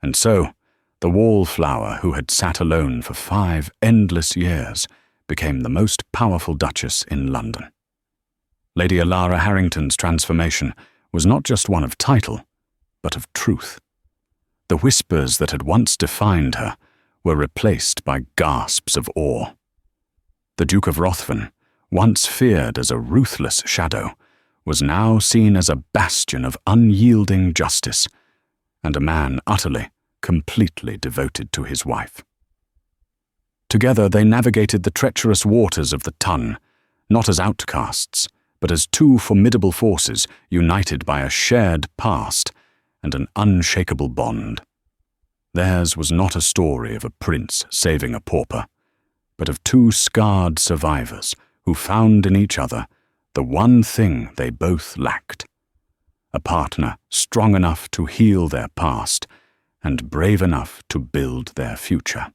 And so, the wallflower who had sat alone for 5 endless years became the most powerful Duchess in London. Lady Elara Harrington's transformation was not just one of title, but of truth. The whispers that had once defined her were replaced by gasps of awe. The Duke of Rothven, once feared as a ruthless shadow, was now seen as a bastion of unyielding justice, and a man utterly, completely devoted to his wife. Together they navigated the treacherous waters of the Tun, not as outcasts, but as two formidable forces united by a shared past and an unshakable bond. Theirs was not a story of a prince saving a pauper, but of two scarred survivors who found in each other the one thing they both lacked: a partner strong enough to heal their past and brave enough to build their future.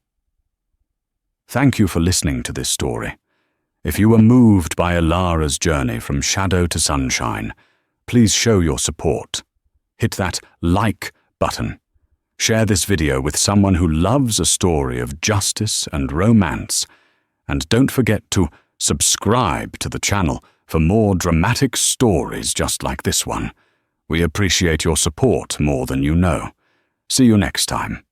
Thank you for listening to this story. If you were moved by Elara's journey from shadow to sunshine, please show your support. Hit that like button. Share this video with someone who loves a story of justice and romance, and don't forget to subscribe to the channel for more dramatic stories just like this one. We appreciate your support more than you know. See you next time.